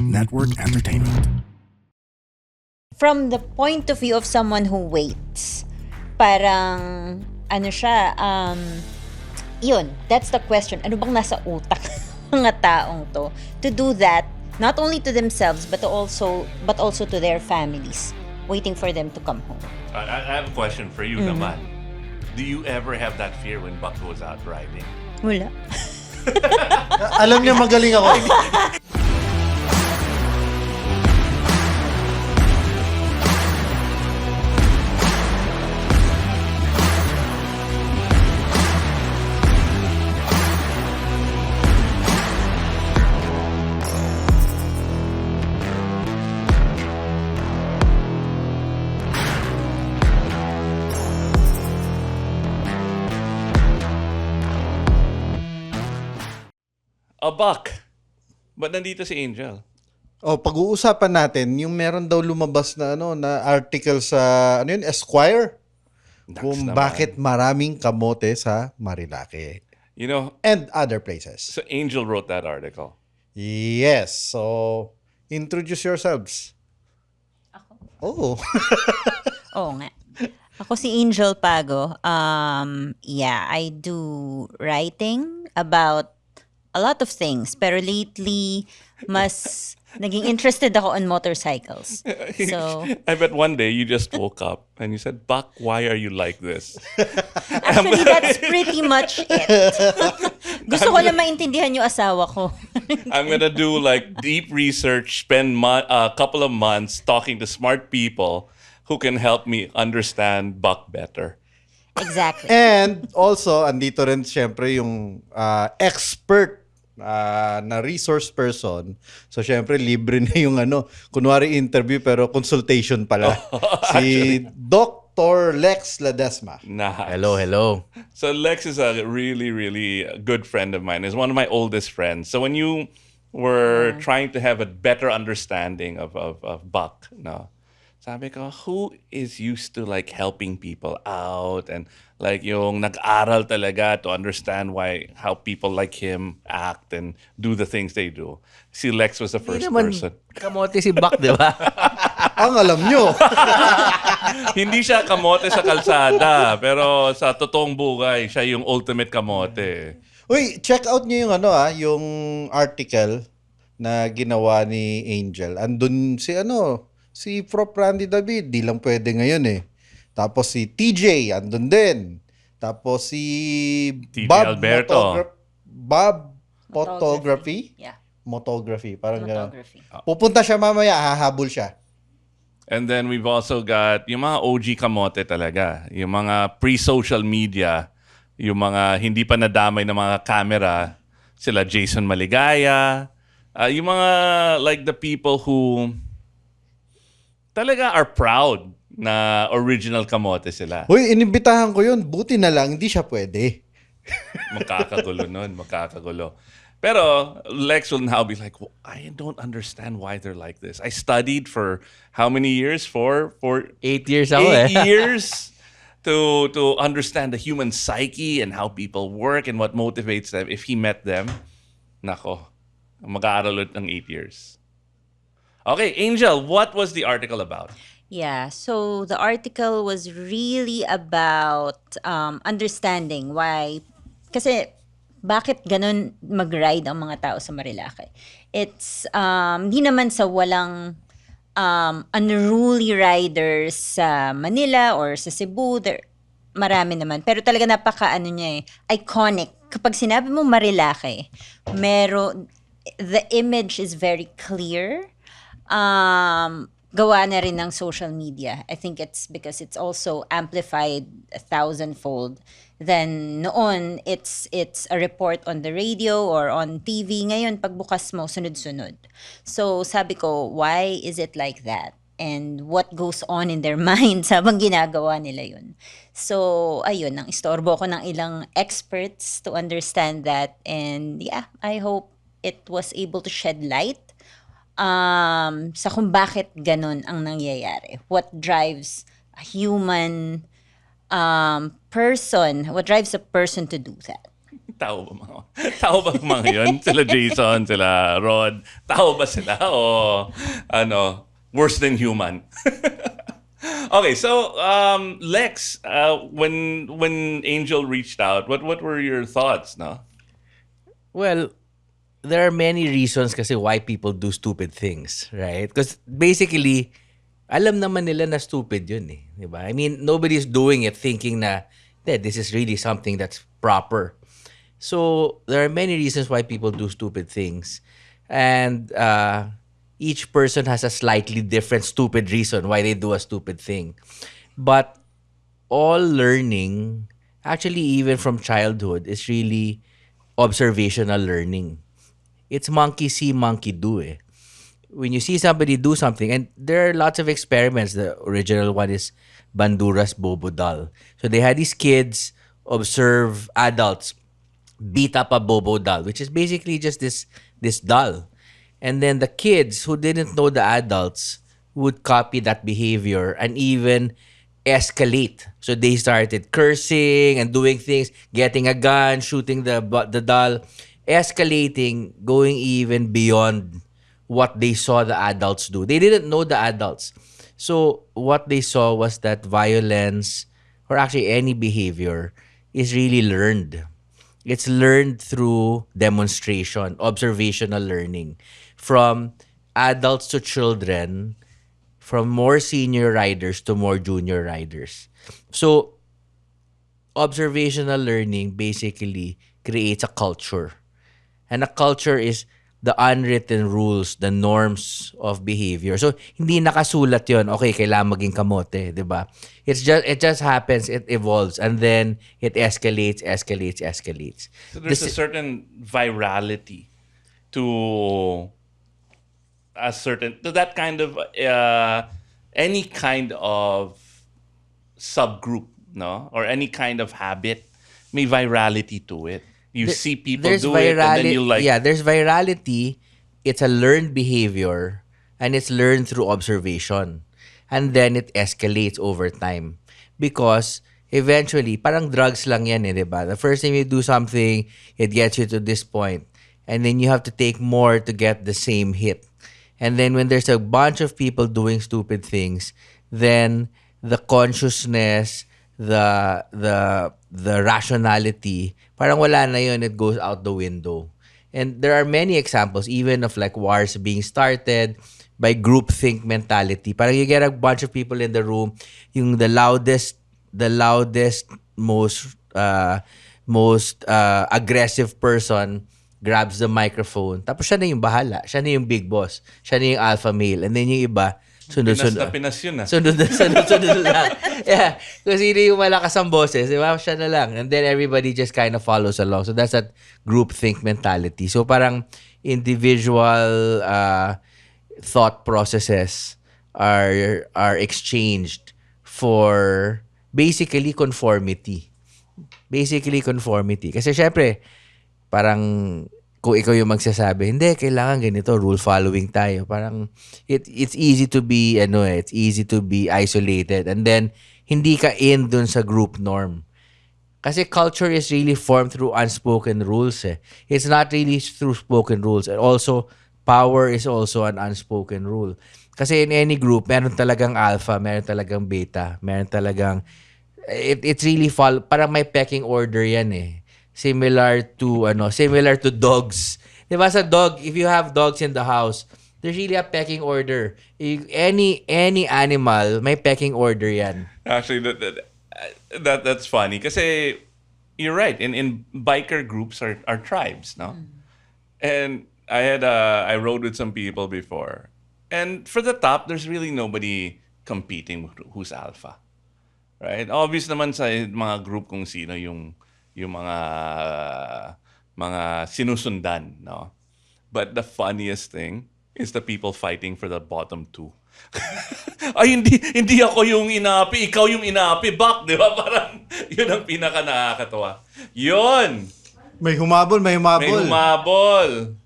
Network Entertainment. From the point of view of someone who waits, parang, yun, that's the question. Ano bang nasa utak ng mga taong to do that, not only to themselves, but also to their families, waiting for them to come home. I have a question for you naman. Do you ever have that fear when Buck goes out riding? Wala. Alam niya magaling ako. A Buck. Ba't nandito si Angel? Pag-uusapan natin yung meron daw lumabas na na article sa Esquire kung naman. bakit maraming kamote sa Marilake You know, and other places. so Angel wrote that article. Yes. So, introduce yourselves. Ako? Oh. Oo nga. Ako si Angel Pago. I do writing about a lot of things. Pero lately, mas naging interested ako on motorcycles. So, I bet one day you just woke up and you said, Buck, why are you like this? actually, that's pretty much it. Gusto ko lang maintindihan yung asawa ko. I'm gonna do like deep research, spend a couple of months talking to smart people who can help me understand Buck better. Exactly. And also, andito rin siyempre yung expert na resource person. So, siyempre, libre na yung kunwari interview pero consultation pala. Si Dr. Lex Ledesma. Nice. Hello. So Lex is a really, really good friend of mine. He's one of my oldest friends. So when you were trying to have a better understanding of Buck, no, sabi ko, who is used to like helping people out and like yung nag-aral talaga to understand how people like him act and do the things they do. Si Lex was the first person. Kamote si Buck, di ba? Ang alam nyo. Hindi siya kamote sa kalsada, pero sa totoong buhay, siya yung ultimate kamote. Uy, check out nyo yung yung article na ginawa ni Angel. Andun si Prof. Randy David, di lang pwede ngayon eh. Tapos si TJ, andun din. Tapos si TJ Bob Alberto. Bob Photography? Yeah. Motography, parang gano'n. Photography. Pupunta siya mamaya, hahabol siya. And then we've also got yung mga OG kamote talaga. Yung mga pre-social media, yung mga hindi pa nadamay ng mga camera, sila Jason Maligaya, yung mga like the people who talaga are proud na original kamote sila. Uy, inimbitahan ko yun. Buti na lang, hindi siya pwede. Makakagulo nun, makakagulo. Pero Lex will now be like, well, I don't understand why they're like this. I studied for how many years? For 8 years ako 8 years to understand the human psyche and how people work and what motivates them. If he met them, nako, mag-aaral ulit ng 8 years. Okay, Angel, what was the article about? Yeah, so the article was really about understanding why, kasi bakit ganun mag-ride ang mga tao sa Marilake. It's, hindi naman sa walang unruly riders sa Manila or sa Cebu, marami naman. Pero talaga iconic. Kapag sinabi mo Marilake, the image is very clear. Gawa na rin ng social media. I think it's because it's also amplified 1,000-fold. Then noon, it's a report on the radio or on TV. Ngayon, pagbukas mo, sunod-sunod. So sabi ko, why is it like that? And what goes on in their minds habang ginagawa nila yun. So, ayun, nang istorbo ko ng ilang experts to understand that. And yeah, I hope it was able to shed light sa kung bakit ganun ang nangyayari. What drives a human person, what drives a person to do that? Tao ba mga tao ba mga yun? Sila Jason, sila Rod. Tao ba sila? O ano, worse than human? Okay, so Lex, when Angel reached out, what were your thoughts, no? Well, there are many reasons kasi why people do stupid things, right? Because basically, alam naman nila na stupid yun eh. Diba? I mean, nobody's doing it thinking na, this is really something that's proper. So, there are many reasons why people do stupid things. And each person has a slightly different stupid reason why they do a stupid thing. But all learning, actually even from childhood, is really observational learning. It's monkey see, monkey do eh. When you see somebody do something, and there are lots of experiments. The original one is Bandura's Bobo doll. So they had these kids observe adults beat up a Bobo doll, which is basically just this doll. And then the kids who didn't know the adults would copy that behavior and even escalate. So they started cursing and doing things, getting a gun, shooting the doll, escalating, going even beyond what they saw the adults do. They didn't know the adults. So what they saw was that violence, or actually any behavior, is really learned. It's learned through demonstration, observational learning. From adults to children, from more senior riders to more junior riders. So, observational learning basically creates a culture. And a culture is the unwritten rules, the norms of behavior. So, hindi nakasulat yon. Okay, kailangan maging kamote, di ba? It just happens, it evolves, and then it escalates. So there's a certain virality to that kind of any kind of subgroup, no, or any kind of habit, may virality to it. You see people do it, and then you like. Yeah, there's virality. It's a learned behavior, and it's learned through observation, and then it escalates over time because eventually, parang drugs lang yan, eh, diba? The first time you do something, it gets you to this point, and then you have to take more to get the same hit. And then when there's a bunch of people doing stupid things, then the consciousness, the rationality, parang wala na yun, it goes out the window. And there are many examples, even of like wars being started by groupthink mentality. Parang you get a bunch of people in the room, yung the loudest, most aggressive person grabs the microphone. Tapos siya na yung bahala. Siya na yung big boss. Siya na yung alpha male. And then yung iba, sunod. Pinas yun ah. Sunod lang. Yeah. Kung sino yung malakas ang boses, diba? Siya na lang. And then everybody just kind of follows along. So that's that groupthink mentality. So parang individual thought processes are exchanged for basically conformity. Kasi syempre, parang kung ikaw yung magsasabi, hindi, kailangan ganito, rule following tayo. Parang it's easy to be it's easy to be isolated, and then hindi ka in dun sa group norm. Kasi culture is really formed through unspoken rules eh. It's not really through spoken rules. And also power is also an unspoken rule. Kasi in any group, meron talagang alpha, meron talagang beta, meron talagang it's really parang may pecking order yan eh. Similar to dogs. Diba sa dog, if you have dogs in the house, there's really a pecking order. Any animal, may pecking order yan. Actually, that's funny. Kasi you're right. In biker groups are tribes, no? And I rode with some people before. And for the top, there's really nobody competing who's alpha. Right? Obvious naman sa mga group kung sino yung mga sinusundan, no? But the funniest thing is the people fighting for the bottom two. Ay, hindi ako yung inapi, ikaw yung inapi, Bak, di ba? Parang yun ang pinaka nakakatawa. Yun! May humabol. May humabol.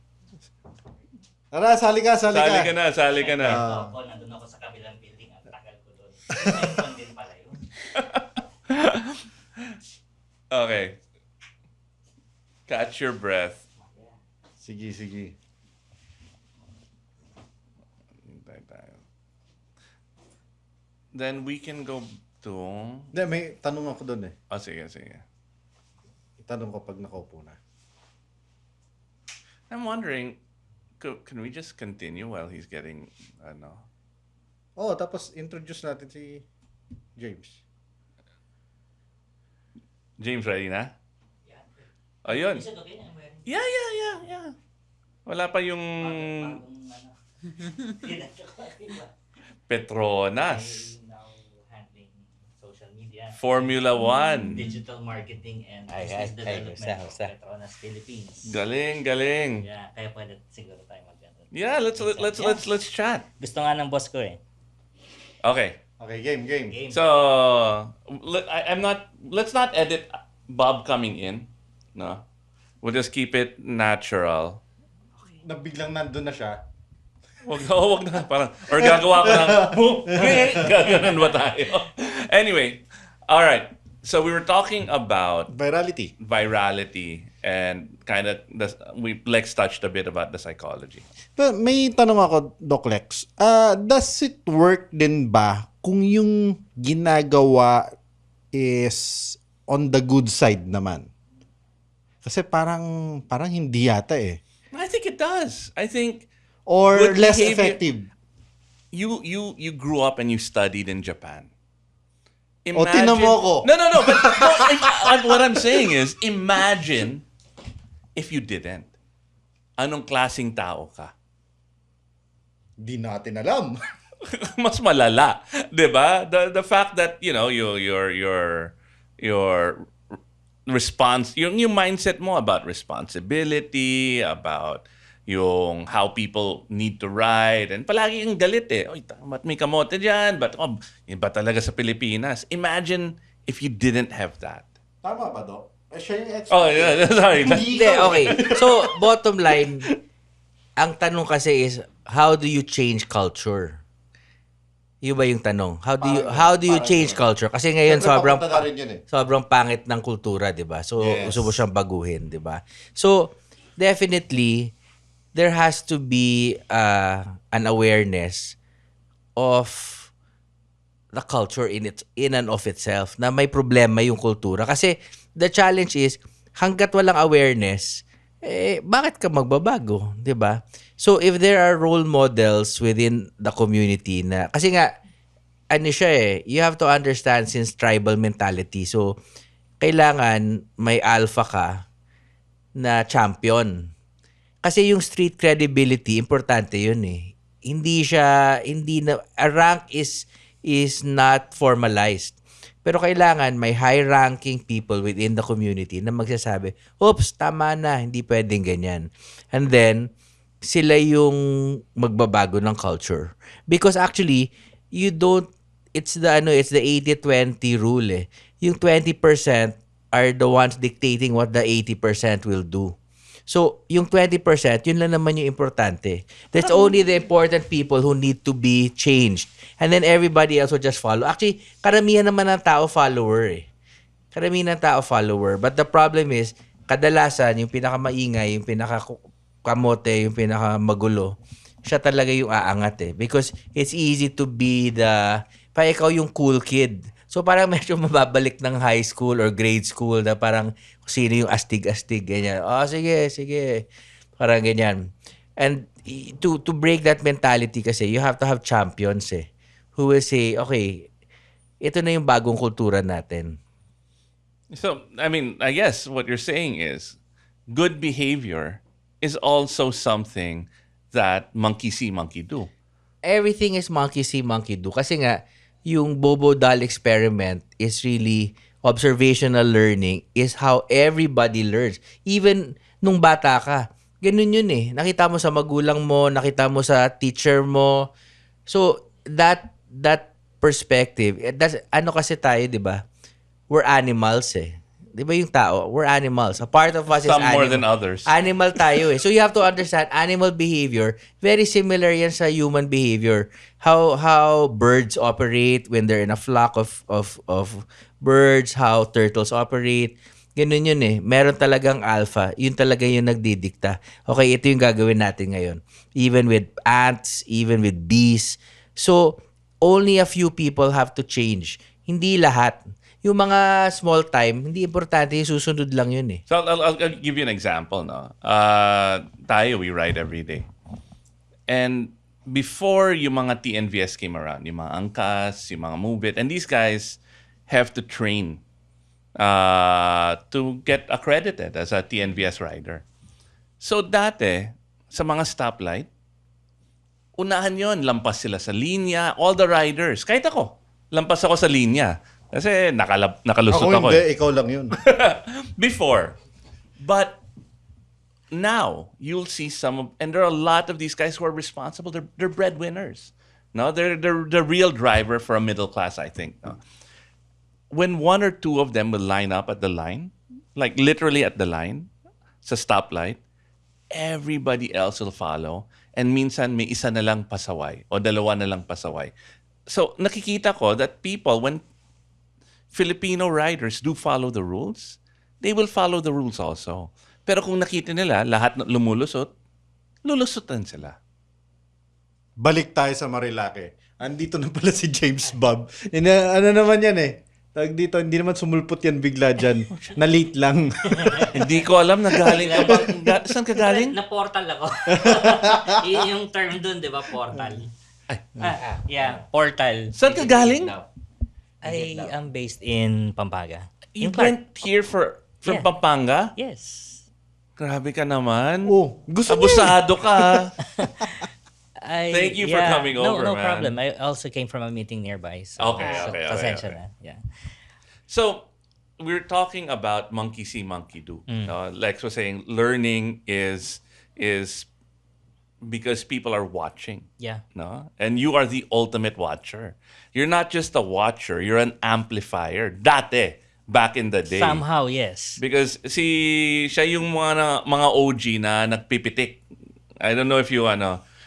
Tara, sali ka. Sali ka na. Ako, nandun ako sa kabilang building at tagal ko doon. Cellphone din pala yun. Okay. Catch your breath. Sige, sige. Then we can go to... Hindi, may tanong ako doon eh. Oh, sige, sige. Itanong ko pag nakaupo na. I'm wondering, can we just continue while he's getting, Oh, tapos introduce natin si James. James, ready na? Yeah. Ayun. Is it okay na meron? Yeah. Wala pa yung Bagong ano. Ginagawa. Petronas, I'm now handling social media, Formula One. digital marketing, and Ay, business ay, development ay, of basta. Petronas Philippines. Galing. Yeah, kaya pwede siguro tayo mag-ano. Yeah, let's chat. Gusto nga ng boss ko eh. Okay. Okay, game. Game. So, let's not edit Bob coming in. No. We'll just keep it natural. Nabiglang nandun na siya. Wag na. Parang, or gagawa ko ng, gaganon ba tayo? Anyway, all right. So we were talking about Virality. virality and kind of, Lex touched a bit about the psychology. Pero may tanong ako, Doc Lex. Does it work din ba kung yung ginagawa is on the good side naman? Kasi parang hindi yata eh. I think it does. I think Or Good less behavior. effective. you grew up and you studied in Japan. O, tinan mo ako. No. But what I'm saying is, imagine if you didn't. Anong klaseng tao ka? Di natin alam. Mas malala, 'di ba? The fact that, your response, yung mindset mo about responsibility, about yung how people need to ride, and palagi yung galit eh. Oy, ba't may kamote dyan? Yun ba talaga sa Pilipinas? Imagine if you didn't have that. Tama ba, Doc? Siya yung expert. Oh, yeah, sorry. Hindi Hindi, ikaw. okay. So, bottom line, ang tanong kasi is, how do you change culture? Yun ba yung tanong? How do you change culture? Kasi ngayon Siyempre, papunta na rin yun eh. sobrang pangit ng kultura, 'di ba? So, Yes. gusto mo siyang baguhin, 'di ba? So, definitely there has to be an awareness of the culture in and of itself na may problema yung kultura. Kasi the challenge is, hanggat walang awareness, bakit ka magbabago, 'di ba? So if there are role models within the community na, kasi nga ano siya you have to understand since tribal mentality. So kailangan may alpha ka na champion. Kasi yung street credibility, importante yun eh. A rank is not formalized. Pero kailangan may high-ranking people within the community na magsasabi, oops, tama na, hindi pwedeng ganyan. And then, sila yung magbabago ng culture. Because actually, it's the 80-20 rule eh. Yung 20% are the ones dictating what the 80% will do. So, yung 20%, yun lang naman yung importante. That's only the important people who need to be changed. And then everybody else will just follow. Actually, karamihan naman ng tao follower eh. Karamihan ng tao follower. But the problem is, kadalasan, yung pinakamaingay, yung pinakakamote, yung pinakamagulo, siya talaga yung aangat eh. Because it's easy to be pa ikaw yung cool kid. So parang medyo mababalik ng high school or grade school na parang sino yung astig-astig, ganyan. Oh, sige. Parang ganyan. And to break that mentality kasi, you have to have champions eh. Who will say, okay, ito na yung bagong kultura natin. So, I mean, I guess what you're saying is good behavior is also something that monkey see, monkey do. Everything is monkey see, monkey do. Kasi nga, yung Bobo doll experiment is really observational learning is how everybody learns. Even nung bata ka, ganun yun eh. Nakita mo sa magulang mo, nakita mo sa teacher mo. So, that perspective, ano kasi tayo, di ba? We're animals eh. Di ba yung tao? We're animals. A part of us is Some animal. more than others. Animal tayo eh. So you have to understand animal behavior. Very similar yan sa human behavior. How birds operate when they're in a flock of birds, how turtles operate. Ganun yun eh. Meron talagang alpha. Yun talaga yung nagdidikta. Okay, ito yung gagawin natin ngayon. Even with ants, even with bees. So, only a few people have to change. Hindi lahat. Yung mga small time, hindi importante. Susunod lang yun eh. So I'll give you an example. No, tayo we ride every day, and before yung mga TNVS came around, yung mga Angkas, yung mga Move It, and these guys have to train to get accredited as a TNVS rider. So dati, sa mga stoplight, unahan yon, lampas sila sa linya, all the riders. Kahit ako, lampas ako sa linya. Kasi nakalusot Ako ako. hindi, ikaw lang yun. Before. But now, you'll see and there are a lot of these guys who are responsible. They're breadwinners. No, they're the real driver for a middle class, I think. No? When one or two of them will line up at the line, like literally at the line, sa stoplight, everybody else will follow. And minsan may isa na lang pasaway o dalawa na lang pasaway. So nakikita ko that people, when Filipino riders do follow the rules, they will follow the rules also. Pero kung nakita nila lahat lumulusot, lulusutan sila. Balik tayo sa Marilake. Andito na pala si James Bob. Ano naman yan eh. Tag dito, hindi naman sumulpot yan bigla dyan. Na late lang. Hindi ko alam na galing ka ba? Saan ka galing? Na portal ako. Yun yung term dun, di ba? Portal. Yeah, portal. Saan ka galing? I am based in Pampanga. You In Clark. went here from Yeah. Pampanga? Yes. Grabe ka naman. Oh, gusto mo Abusado ka. Thank you for coming over, No man. problem. I also came from a meeting nearby. So, Okay. pasensya na. Yeah. So, we're talking about monkey see, monkey do. Lex was saying learning is because people are watching. Yeah. No? And you are the ultimate watcher. You're not just a watcher, you're an amplifier. Dati, back in the day. Somehow, yes. Because siya yung mga OG na nagpipitik. I don't know if you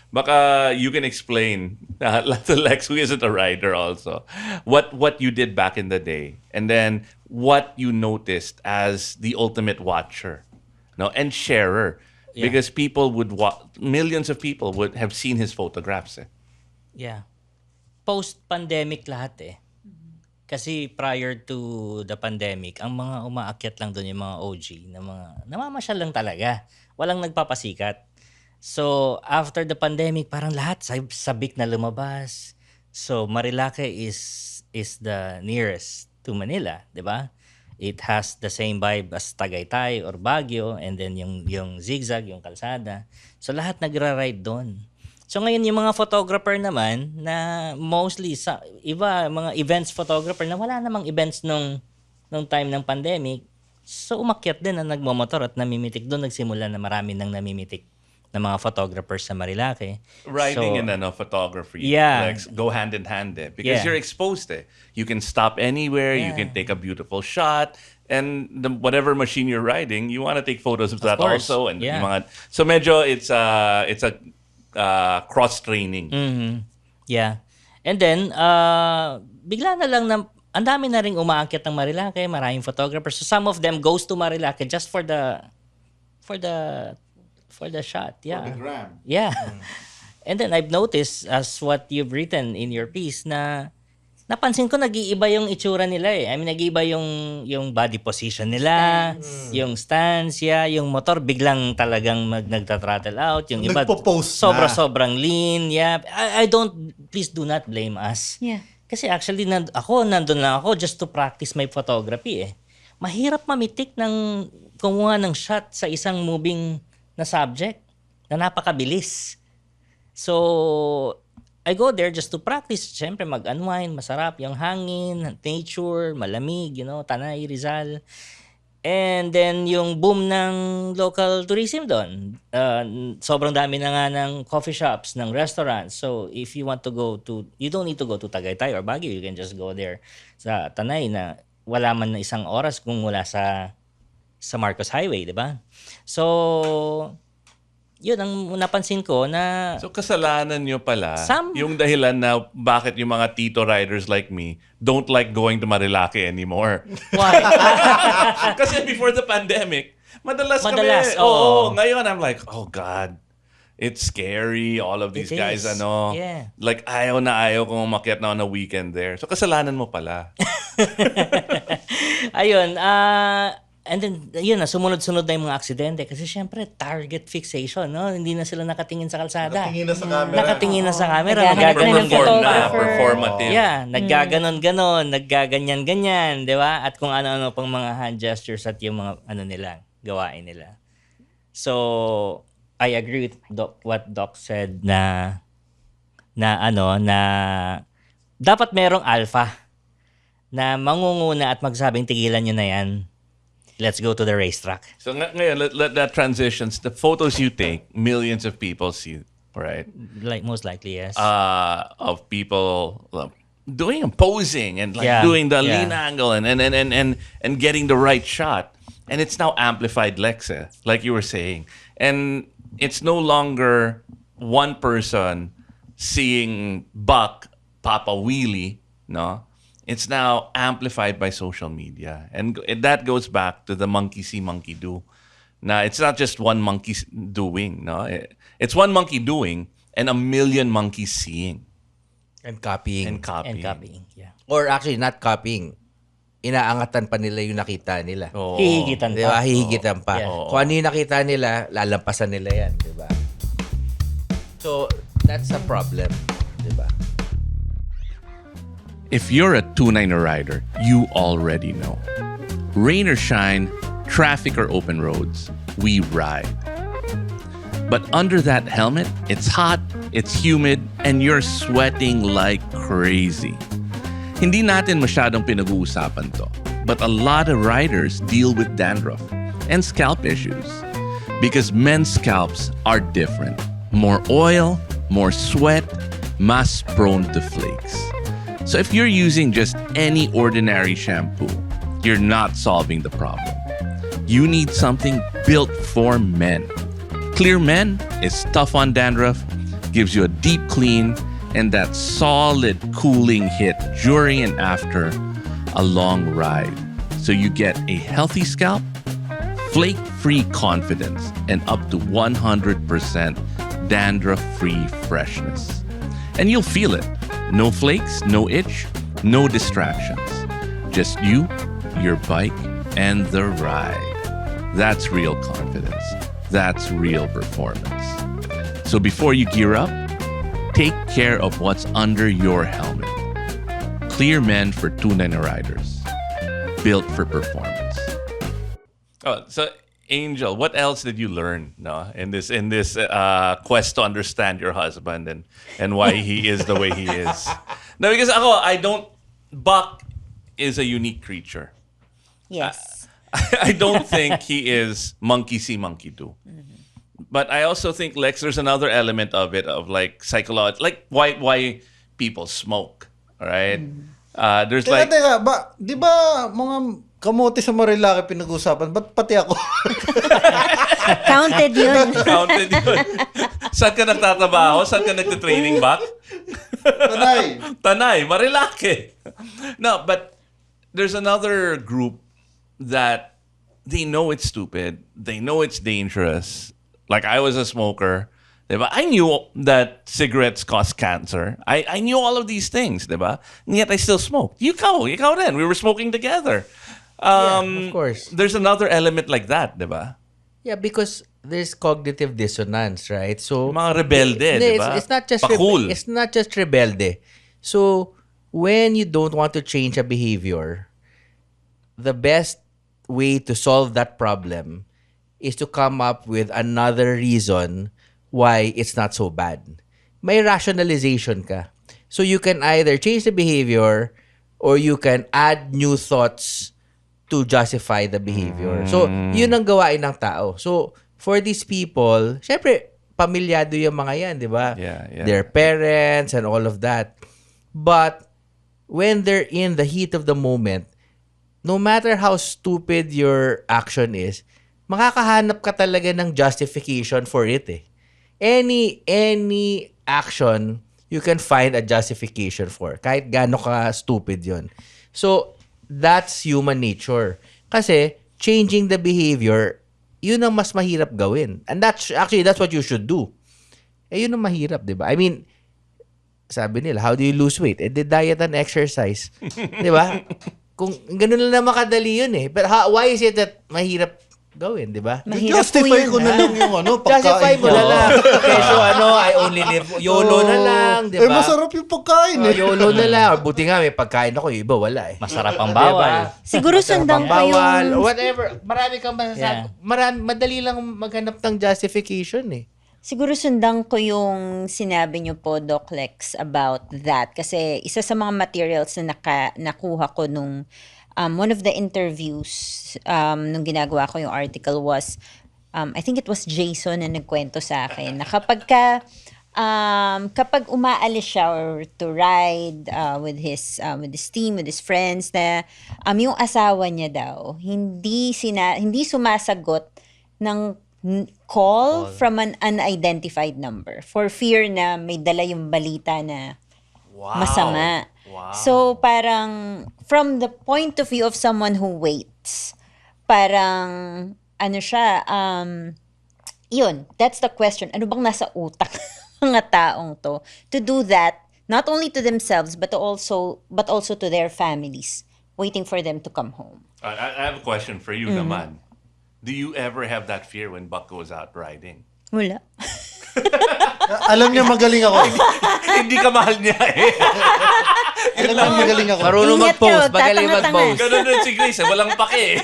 baka you can explain to Lex, who isn't a rider also, what you did back in the day, and then what you noticed as the ultimate watcher, no, and sharer, because people millions of people would have seen his photographs. Yeah. Post-pandemic lahat eh. Kasi prior to the pandemic, ang mga umaakyat lang doon yung mga OG na mga namamasyal lang talaga. Walang nagpapasikat. So, after the pandemic, parang lahat sabik na lumabas. So, Marilake is the nearest to Manila, di ba? It has the same vibe as Tagaytay or Baguio, and then yung zigzag, yung kalsada. So, lahat nagra-ride doon. So, ngayon yung mga photographer naman na mostly sa iba, mga events photographer na wala namang events nung time ng pandemic. So, umakyat din na nagmamotor at namimitik doon. Nagsimula na marami nang namimitik na mga photographers sa Marilake. Riding So, and photography, Yeah. Lex, go hand in hand because Yeah. you're exposed. You can stop anywhere. You can take a beautiful shot. And whatever machine you're riding, you want to take photos of that course. also. And Yeah. yung so medyo it's a cross training. Yeah. And then, bigla na lang na, ang dami na ring umaakyat ng Marilake, maraming photographers. So some of them goes to Marilake just for the shot. Yeah. For the gram. Yeah. And then I've noticed, as what you've written in your piece, na napansin ko nag-iiba yung itsura nila eh. I mean, nag-iiba yung body position nila, yung stance, yung motor biglang talagang nagta-throttle out, yung iba Nagpo-pose na. sobrang lean, yeah. Please do not blame us. Yeah. Kasi actually, nandun lang ako just to practice my photography eh. Mahirap mamitik ng kumuha ng shot sa isang moving na subject na napakabilis. So, I go there just to practice. Siyempre, mag-unwind, masarap, yung hangin, nature, malamig, Tanay, Rizal. And then, yung boom ng local tourism doon. Sobrang dami na nga ng coffee shops, ng restaurants. So, if you want to you don't need to go to Tagaytay or Baguio. You can just go there sa Tanay na wala man na isang oras kung wala sa Marcos Highway, di ba? So, yun ang napansin ko na So kasalanan nyo pala Some- yung dahilan na bakit yung mga Tito riders like me don't like going to Marilake anymore. why? Kasi before the pandemic, madalas kami. Madalas, Oo. oo. Ngayon, I'm like, oh God, it's scary. All of these It guys, is. Yeah. like ayaw na ayaw kung umakyat na on a weekend there. So kasalanan mo pala. Ayun, and then, yun na, sumunod-sunod na yung mga aksidente. Kasi syempre, target fixation, no? Hindi na sila nakatingin sa kalsada. Tingin na sa camera. Nakatingin na sa camera. Naghahanap Nagaganon ng photographer. Performative. Yeah, naggaganon-ganon, naggaganyan-ganyan, di ba? At kung ano-ano pang mga hand gestures at yung mga ano nila, gawain nila. So, I agree with what Doc said na dapat merong alpha na mangunguna at magsabing tigilan nyo na yan. Let's go to the racetrack. So ngayon, let that transitions. The photos you take, millions of people see, right? Like most likely, yes. Of people doing posing and like Yeah, doing the yeah. lean angle and getting the right shot. And it's now amplified, Lexa, like you were saying. And it's no longer one person seeing Buck Papa Wheelie, no? It's now amplified by social media. And that goes back to the monkey see, monkey do. Now, it's not just one monkey doing, no? It's one monkey doing and a million monkeys seeing And copying. and copying. And copying, yeah. Or actually, not copying. Inaangatan pa nila yung nakita nila. Oo. Hihigitan Di ba? pa. Hihigitan pa. Yeah. Kung ano yung nakita nila, lalampasan nila yan. Di ba? So, that's a problem. Di ba? If you're a 2-9er rider, you already know. Rain or shine, traffic or open roads, we ride. But under that helmet, it's hot, it's humid, and you're sweating like crazy. Hindi natin masyadong pinag-uusapan to, but a lot of riders deal with dandruff and scalp issues because men's scalps are different. More oil, more sweat, mas prone to flakes. So if you're using just any ordinary shampoo, you're not solving the problem. You need something built for men. Clear Men is tough on dandruff, gives you a deep clean, and that solid cooling hit during and after a long ride. So you get a healthy scalp, flake-free confidence, and up to 100% dandruff-free freshness. And you'll feel it. No flakes, no itch, no distractions. Just you, your bike, and the ride. That's real confidence. That's real performance. So before you gear up, take care of what's under your helmet. Clear Men for 2-9er riders. Built for performance. Oh, so Angel, what else did you learn in this quest to understand your husband and why he is the way he is? No, because Buck is a unique creature. Yes. I don't think he is monkey see, monkey do. But I also think, Lex, there's another element of it, of like psychology, like why people smoke, all right? There's Teka, di ba mga kamote sa Marilake pinag-usapan? Ba't pati ako? Counted yun. counted yun. Saan ka nagtatrabaho? Saan ka nagtitraining back? Tanay, Marilake. No, but there's another group that they know it's stupid. They know it's dangerous. Like I was a smoker. Diba? I knew that cigarettes cause cancer. I knew all of these things, diba? And yet I still smoked. Ikaw din. We were smoking together. Of course. There's another element like that, diba? Yeah, because there's cognitive dissonance, right? So Mga rebelde, Hindi, diba? It's not just Pakul. it's not just rebelde. So when you don't want to change a behavior, the best way to solve that problem is to come up with another reason why it's not so bad. May rationalization ka. So you can either change the behavior or you can add new thoughts to justify the behavior. So, yun ang gawain ng tao. So, for these people, syempre, pamilyado yung mga yan, di ba? Yeah. Their parents and all of that. But, when they're in the heat of the moment, no matter how stupid your action is, makakahanap ka talaga ng justification for it eh. any action you can find a justification for. Kahit gaano ka stupid yun. So, that's human nature. Kasi, changing the behavior, yun ang mas mahirap gawin. And that's what you should do. Yun ang mahirap, di ba? I mean, sabi nila, how do you lose weight? The diet and exercise. Di ba? Kung ganun lang na makadali yun eh. But why is it that mahirap gawin, di ba? Mahirap po Justify yun. ko na lang yung Justify pagkain mo na lang. Keso I only live, YOLO na lang, di ba? masarap yung pagkain eh. YOLO na lang. Or buti nga may pagkain ako, yung iba wala eh. Masarap ang bawal. Siguro sundan ko Bawal, yung... whatever. Marami kang masasabi. Madali lang maghanap ng justification eh. Siguro sundan ko yung sinabi niyo po, Doc Lex, about that. Kasi isa sa mga materials na nakuha ko nung one of the interviews nung ginagawa ko yung article was, I think it was Jason na nagkwento sa akin, na kapag umaalis siya or to ride with his team, with his friends, na yung asawa niya daw, hindi sumasagot ng call from an unidentified number for fear na may dala yung balita na masama. Wow. So parang from the point of view of someone who waits, parang ano siya, yun, that's the question. Ano bang nasa utak ng mga taong to do that, not only to themselves but also to their families, waiting for them to come home. I have a question for you naman. Do you ever have that fear when Buck goes out riding? Wala. Alam niya magaling ako. Hindi ka mahal niya eh. Alam niya magaling ako. Marunong Ingat mag-post, ka, magaling tatanga-tanga. mag-post. Ganun din si Grace, walang pake eh.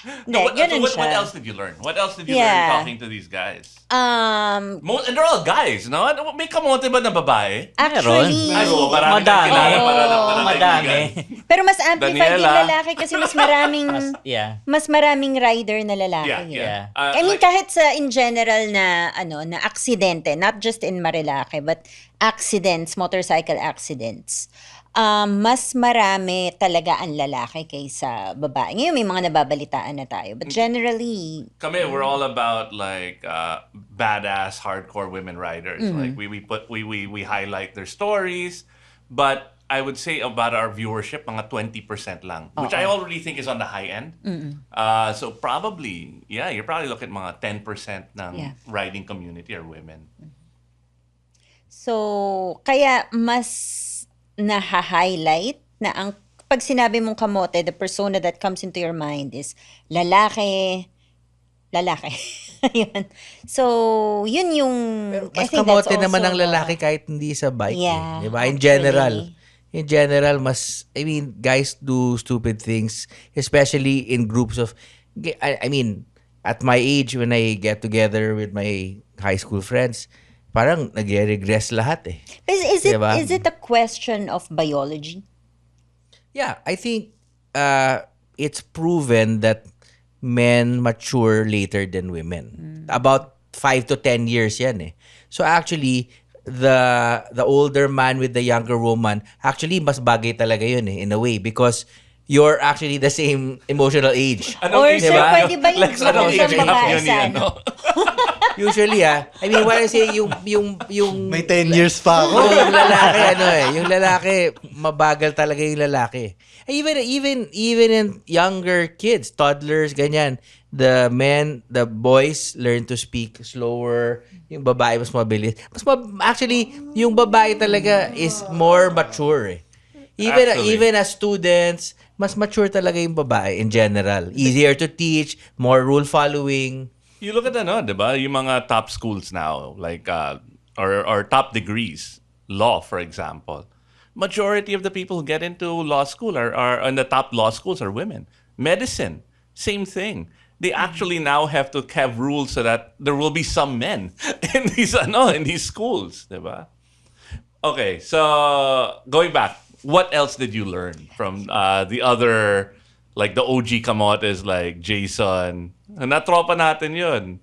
Hindi, ganun What siya. else did you learn? What else did you learn talking to these guys? And they're all guys, no? May kamote ba na babae? Actually, Ay, oo, marami Madami. tayong kilala, Oo, marami madami. pero mas amplified yung Daniela. lalaki kasi mas maraming Yeah. mas maraming rider na lalaki. Yeah. I mean, kahit sa in general na na aksidente, not just in Marilake, but accidents, motorcycle accidents. Mas marami talaga ang lalaki kaysa babae. Ngayon may mga nababalitaan na tayo. But generally, Kami, we're all about like badass, hardcore women riders. Like we highlight their stories, but I would say about our viewership, mga 20% lang, which I already think is on the high end. So probably, you're probably looking at mga 10% ng riding community are women. so kaya mas na-highlight na ang pag sinabi mong kamote, the persona that comes into your mind is lalaki. Yun. So, yun yung I Mas think that's kamote naman also ang lalaki kahit hindi sa bike. Yeah, Diba? In actually. general, guys do stupid things, especially in groups of, I mean, at my age, when I get together with my high school friends, parang nag-regress lahat eh. Is Diba? it a question of biology? Yeah, I think it's proven that men mature later than women. About 5 to 10 years yan eh. So actually, the older man with the younger woman, actually mas bagay talaga yun eh, in a way, because you're actually the same emotional age. Or sir, Diba? pwede ba yung Lex, anong isang age gap babae yun sa yan, ano? no? Usually I mean, when I say yung May 10 years pa ako. yung lalaki yung lalaki mabagal talaga yung lalaki. Even in younger kids, toddlers, ganyan, the boys learn to speak slower, yung babae mas mabilis. Actually, yung babae talaga is more mature eh. Actually. Even as students, mas mature talaga yung babae in general. Easier to teach, more rule following. You look at diba? Yung mga top schools now, like, or top degrees, law, for example. Majority of the people who get into law school are in the top law schools are women. Medicine, same thing. They actually now have to have rules so that there will be some men in these schools, diba? Okay, so going back, what else did you learn from the other, like the OG kamotes like Jason? Natropa natin yun.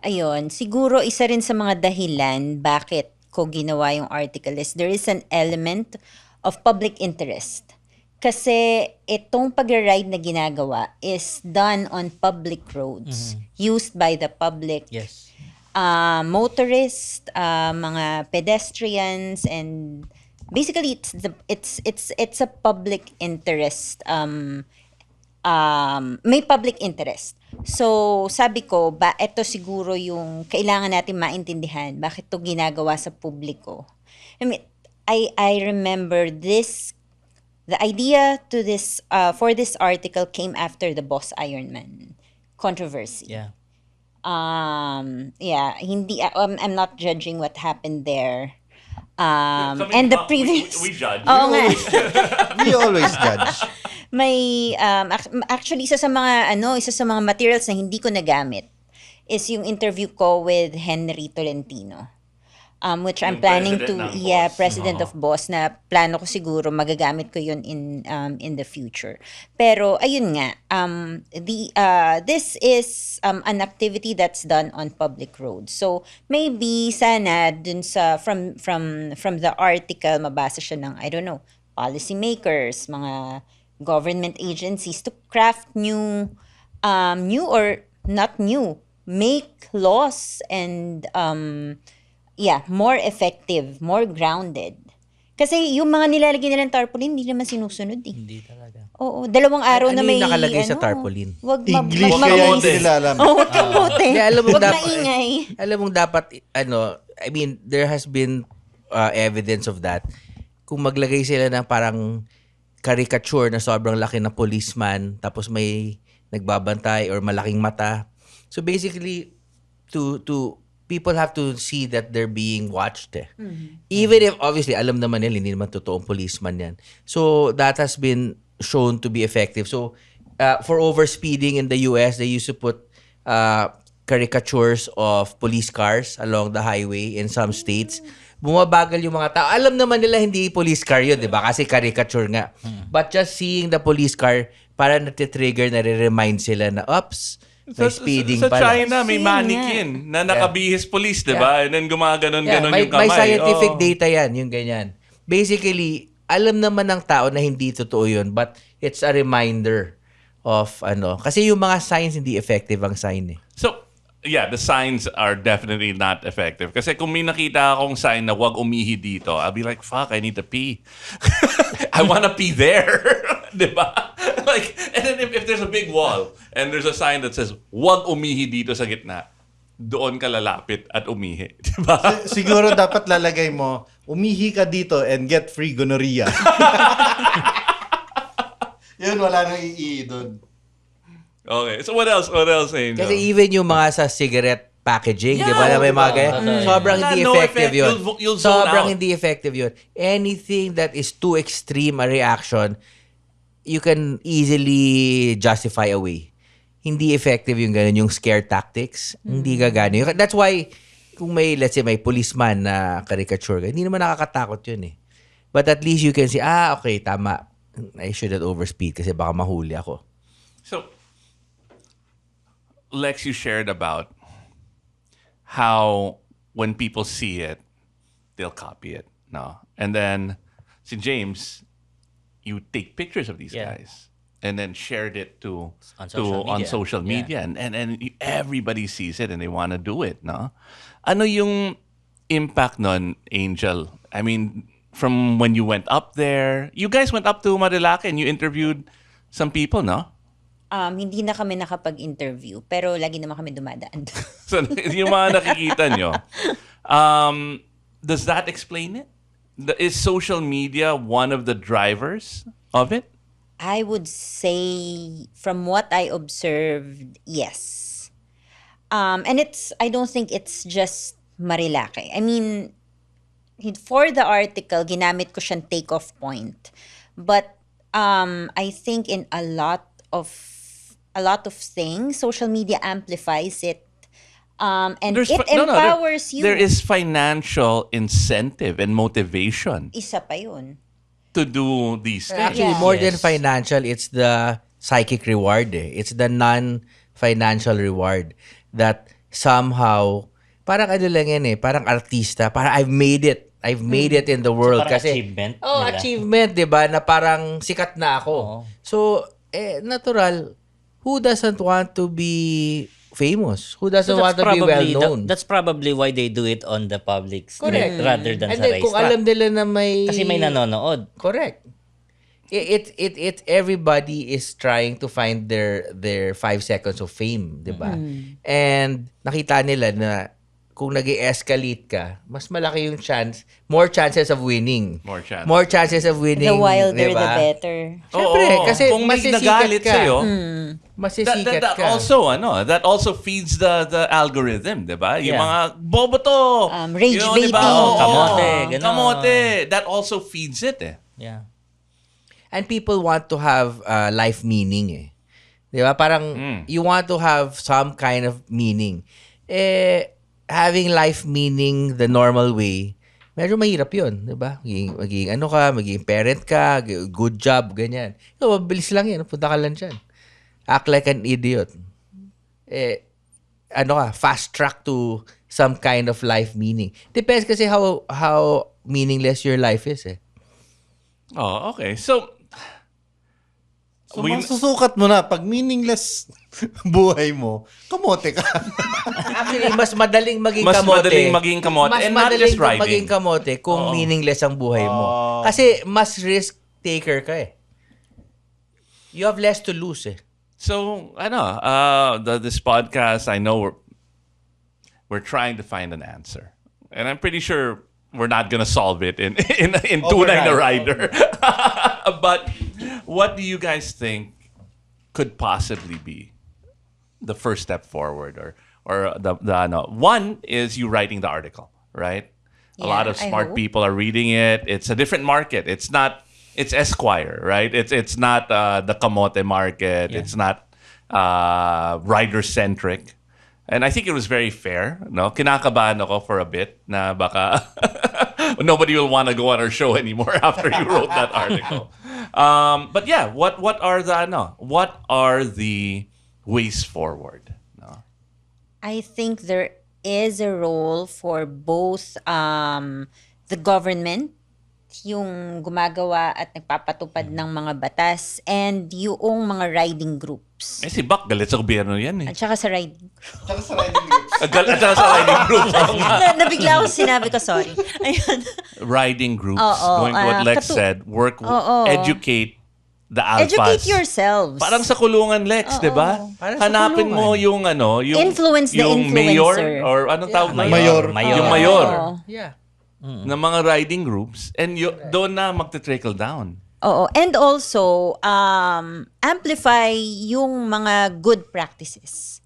Ayun, siguro isa rin sa mga dahilan bakit ko ginawa yung article is there is an element of public interest. Kasi itong pag-ride na ginagawa is done on public roads, used by the public, Yes. motorists, mga pedestrians, and basically it's a public interest. May public interest. So, sabi ko, ito siguro yung kailangan natin maintindihan bakit to ginagawa sa publiko. I mean, I remember the idea to this for this article came after the Boss Ironman controversy. Yeah. Hindi I'm not judging what happened there. Something And the about- previous we judge. Oo nga. We always judge. May actually isa sa mga materials na hindi ko nagamit is yung interview ko with Henry Tolentino. Which I'm Yung planning to president ng Boss. president of Boss, na plano ko siguro magagamit ko yun in the future. Pero ayun nga, this is an activity that's done on public roads. So maybe sana dun sa from the article mabasa siya ng, I don't know, policymakers, mga government agencies to craft new or not new, make laws and more effective, more grounded. Kasi yung mga nilalagay nilang tarpaulin, hindi naman sinusunod eh. Hindi talaga. Oo, 2 araw Ano na may yung nakalagay sa tarpaulin? Wag English wag kaya maingay. hindi nila alam. Oo, wag kamote. Hindi, alam mo Wag dapat- maingay. Alam mong dapat, I mean, there has been evidence of that. Kung maglagay sila ng parang caricature na sobrang laki na policeman, tapos may nagbabantay or malaking mata. So basically, to people have to see that they're being watched. Even if, obviously, alam naman nila, hindi naman totoong policeman yan. So that has been shown to be effective. So for overspeeding in the US, they used to put caricatures of police cars along the highway in some states. Bumabagal yung mga tao. Alam naman nila hindi police car yun, di ba? Kasi caricature nga. But just seeing the police car, para natitrigger, nare-remind sila na, oops, may speeding sa pala. China, may Same mannequin na nakabihis police, di ba? And then gumaganon-ganon may, yung kamay. may scientific Oh. data yan, yung ganyan. Basically, alam naman ng tao na hindi totoo yun, but it's a reminder of kasi yung mga signs hindi effective ang sign eh. So, yeah, the signs are definitely not effective. Kasi kung may nakita akong sign na wag umihi dito, I'll be like, fuck, I need to pee. I wanna pee there. Diba? Like, and then if there's a big wall and there's a sign that says, wag umihi dito sa gitna, doon ka lalapit at umihi. Diba? Siguro dapat lalagay mo, umihi ka dito and get free gonorrhea. Yun, wala nang iihi doon. Okay. So what else? What else, Angel? Kasi even yung mga sa cigarette packaging, di ba, na may mga ganyan, sobrang Wala, hindi no effective effect. yun. You'll zone Sobrang out. hindi effective yun. Anything that is too extreme a reaction, you can easily justify away. Hindi effective yung ganun, yung scare tactics. Hindi gagana. That's why, kung may, let's say, may policeman na caricature, hindi naman nakakatakot yun eh. But at least you can say, okay, tama. I shouldn't overspeed kasi baka mahuli ako. So, Lex, you shared about how when people see it, they'll copy it. No? And then, si James, you take pictures of these Yeah. guys and then shared it On social on media. social media. And everybody sees it and they want to do it. No? Ano yung impact nun, Angel? I mean, from when you went up there, you guys went up to Marilake and you interviewed some people, no? Hindi na kami nakapag-interview, pero lagi naman kami dumadaan doon. So, yung mga nakikita nyo, does that explain it? Is social media one of the drivers of it? I would say, from what I observed, yes. And I don't think it's just Marilake. I mean, for the article, ginamit ko siyang take-off point. But I think in a lot of things, social media amplifies it. And There's it fi- no, no, empowers you. There is financial incentive and motivation Isa pa yun. to do these things. Actually, Yeah. more than Yes. financial, it's the psychic reward eh. It's the non-financial reward that somehow, parang ano lang yan eh, parang artista, parang I've made it. I've made it in the world. parang Kasi, achievement Oh, nila. achievement, di ba? Na parang sikat na ako. Oo. So, natural. Who doesn't want to be famous? Who doesn't want to be well-known? That's probably why they do it on the public Correct. rather than And sa then, kung racetrack. alam nila na may... Kasi may nanonood. Correct. It everybody is trying to find their 5 seconds of fame, 'di ba? And nakita nila na kung nag-escalate ka, mas malaki yung more chances of winning. More chances. More chances of winning, The wilder, 'di ba? the better. Siyempre, kasi kung may masisikat nagalit ka. sa'yo, Masisikat that ka. also feeds the algorithm, 'di ba? Yung Yeah. mga boboto, Rage di ba? baiting. Oo, Kamote, ganon. kamote. That also feeds it eh. Yeah. And people want to have life meaning eh. 'Di ba? Parang you want to have some kind of meaning. Having life meaning the normal way, medyo mahirap 'yun, 'di ba? Maging ano ka, maging parent ka, good job, ganyan. So, mabilis lang 'yan, punta ka lang diyan. Act like an idiot. Fast track to some kind of life meaning. Depends kasi how meaningless your life is eh. Oh, okay. So masusukat mo na pag meaningless buhay mo, kamote ka. Actually, mas madaling maging Mas kamote. madaling maging kamote. Mas And not madaling just riding. maging kamote kung meaningless ang buhay mo. Kasi mas risk taker ka eh. You have less to lose eh. So, this podcast, I know we're trying to find an answer. And I'm pretty sure we're not gonna solve it in Tunay na Rider. But what do you guys think could possibly be the first step forward, or the one is you writing the article, right? A lot Yeah, of I smart hope. people are reading it. It's a different market. It's Esquire, right? It's not the kamote market. Yeah. It's not rider centric. And I think it was very fair. No, kinakabahan ako for a bit na baka nobody will want to go on our show anymore after you wrote that article. But yeah, what are the ways forward? No? I think there is a role for both the government, yung gumagawa at nagpapatupad ng mga batas, and yung mga riding groups. Si Bak, galit sa gobyerno yan eh. At saka sa riding. At saka sa riding groups. Nabigla ako sinabi ko, sorry. Ayun. Riding groups, Oo, going to what Lex said, educate the alphas. Educate yourselves. Parang sa kulungan, Lex, di ba? Parang sa Hanapin mo yung Influence the yung influencer. mayor, or anong tawag na yun? Mayor. Yung mayor Oo. Yeah. ng mga riding groups, and doon na magte-trickle down. Oo. And also, amplify yung mga good practices.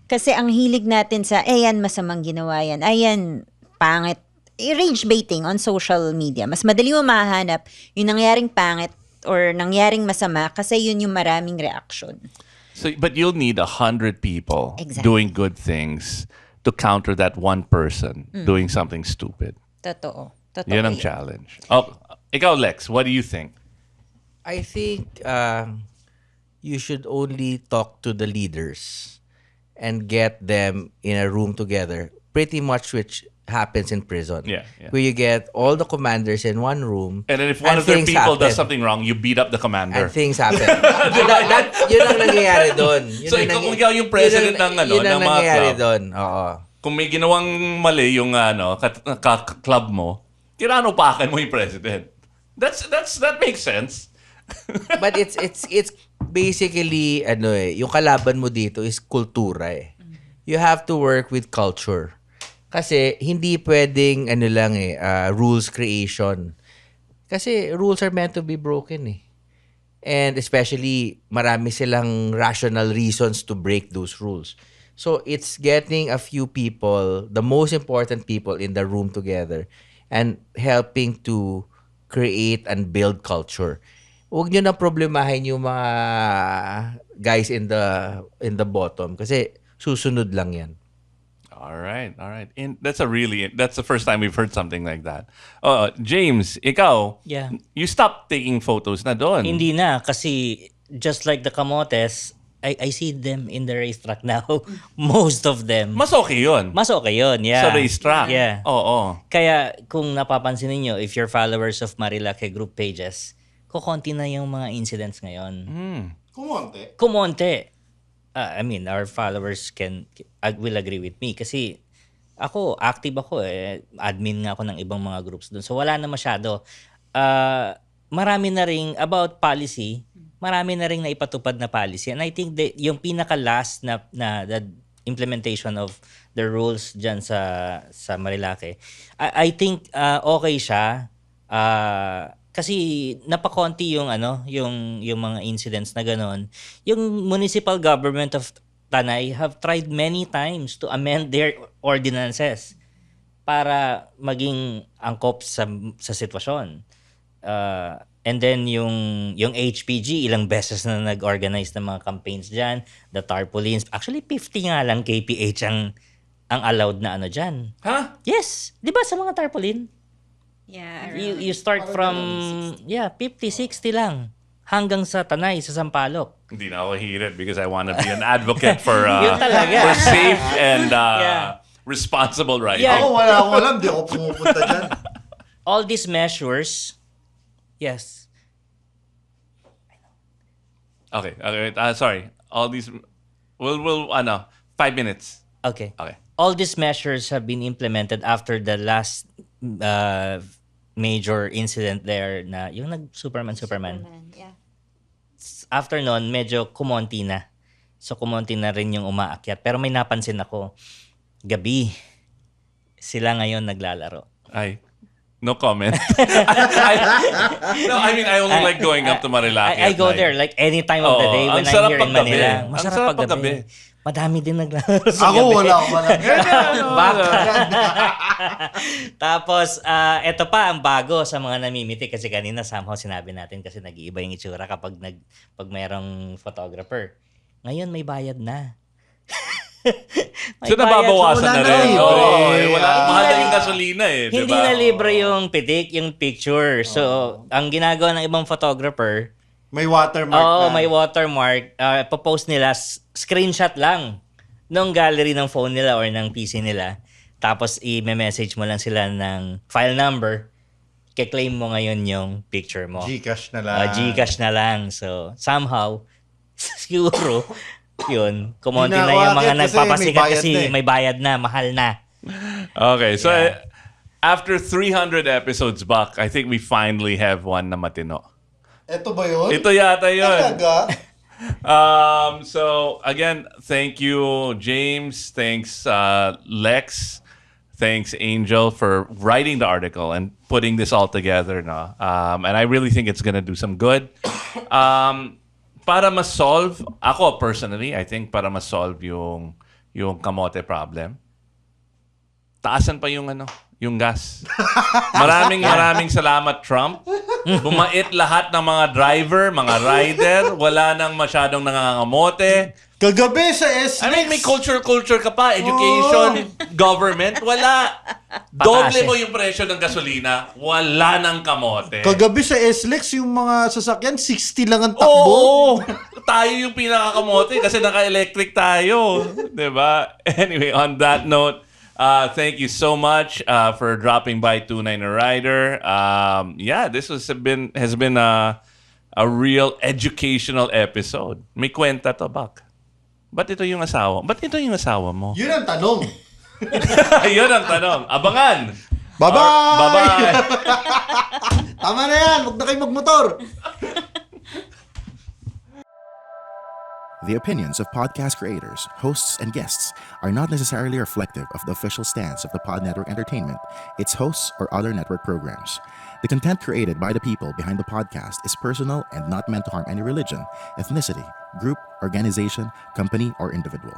Kasi ang hilig natin sa, yan, masamang ginawa yan. Ayan, pangit. Rage baiting on social media. Mas madali mo mahanap yung nangyaring pangit or nangyaring masama kasi yun yung maraming reaction. So, but you'll need 100 people Exactly. doing good things to counter that one person doing something stupid. Totoo. Yan ang challenge. Oh, ikaw, Lex, what do you think? I think you should only talk to the leaders and get them in a room together, pretty much which happens in prison. Yeah. Where you get all the commanders in one room. And then if one of their things people does happen. something wrong, you beat up the commander. And things happen. Yun ang nangyayari doon. So, kung ikaw yung president ng yun ang mga nangyayari club. doon. Oo. Kung may ginawang mali yung club mo, kinanopakan mo yung president. That makes sense. But it's basically yung kalaban mo dito is kultura eh. You have to work with culture. Kasi hindi pwedeng rules creation. Kasi rules are meant to be broken eh. And especially marami silang rational reasons to break those rules. So it's getting a few people, the most important people in the room together and helping to create and build culture. Huwag nyo na problemahin yung mga guys in the bottom kasi susunod lang yan. All right. And that's the first time we've heard something like that. James, ikaw, Yeah. you stopped taking photos na doon. Hindi na kasi just like the kamotes, I see them in the racetrack now. Most of them. Mas okay yun. Mas okay yun, yeah. Sa racetrack. Yeah. Oo. Kaya kung napapansin niyo, if you're followers of Marilake group pages, kukonti na yung mga incidents ngayon. Kumonte. Kumonte. I mean, our followers will agree with me kasi active ako eh. Admin nga ako ng ibang mga groups doon. So wala na masyado. Marami na ring about policy, marami na ring naipatupad na policy. And I think yung pinaka-last na the implementation of the rules dyan sa Marilake, I think okay siya. Kasi napakonti yung mga incidents na ganon. Yung municipal government of Tanay have tried many times to amend their ordinances para maging angkop sa sitwasyon. And then yung HPG ilang beses na nag-organize ng mga campaigns diyan, the tarpaulins. Actually 50 nga lang kph ang allowed na diyan. Ha? Yes, 'di ba sa mga tarpaulin? Yeah. You start from 50, 60 lang hanggang sa Tanay, sa Sampaloc. Hindi na ako heated because I want to be an advocate for Yun talaga. for safe and Yeah. responsible riding. Yeah. Ako wala akong alam, di ako pumupunta dyan. All these measures, yes. Okay. Sorry. All these we'll 5 minutes. Okay. Okay. All these measures have been implemented after the last major incident there na yung Superman. Yeah. After nun, medyo kumonti na. So kumonti na rin yung umaakyat. Pero may napansin ako, gabi, sila ngayon naglalaro. No comment. I only like going up to Marilake. I at go night. there like any time of the day when ang I'm sarap here in paggabi. Manila. Ang Masarap sarap paggabi. paggabi. Madami din naglalaro sa Ako gabi. wala akong alam. Baka. Tapos, eto pa ang bago sa mga namimiti kasi kanina somehow sinabi natin kasi nag-iiba yung itsura kapag pag mayroong photographer. Ngayon may bayad na. So nababawasan wala na na rin. libre. Wala. Ah. Mahal na yung gasolina eh. Hindi diba? na libre yung pitik, yung picture. So, ang ginagawa ng ibang photographer, May watermark na. may watermark. Popost nila, screenshot lang ng gallery ng phone nila or ng PC nila. Tapos, i-message mo lang sila ng file number. Ke-claim mo ngayon yung picture mo. Gcash na lang. Gcash na lang. So, somehow, siguro, yun, kumonti na Ginagawa yung mga kasi nagpapasikat may bayad kasi na eh. may bayad na, mahal na. Okay, so Yeah. after 300 episodes back, I think we finally have one na matino. Ito ba yun? Ito yata yun. Talaga? So again, thank you, James. Thanks, Lex. Thanks, Angel, for writing the article and putting this all together. No? And I really think it's gonna do some good. Para ma-solve, ako personally, I think para ma-solve yung kamote problem, taasan pa yung gas. Maraming salamat, Trump. Bumait lahat ng mga driver, mga rider. Wala nang masyadong nangangamote. Kagabi sa SLEX. I mean, may culture ka pa. Education, government, wala. Doble mo yung presyo ng gasolina. Wala nang kamote. Kagabi sa SLEX, yung mga sasakyan, 60 lang ang takbo. Oo! Tayo yung pinakakamote kasi naka-electric tayo. Diba? Anyway, on that note, thank you so much for dropping by Tunay na Rider. This has been a real educational episode. May kwenta to, Bak. Ba't ito yung asawa mo? Yun ang tanong. Yun ang tanong. Abangan! Bye-bye! Bye-bye! Tama na yan. Huwag na kayo magmotor. The opinions of podcast creators, hosts, and guests are not necessarily reflective of the official stance of the Pod Network Entertainment, its hosts, or other network programs. The content created by the people behind the podcast is personal and not meant to harm any religion, ethnicity, group, organization, company, or individual.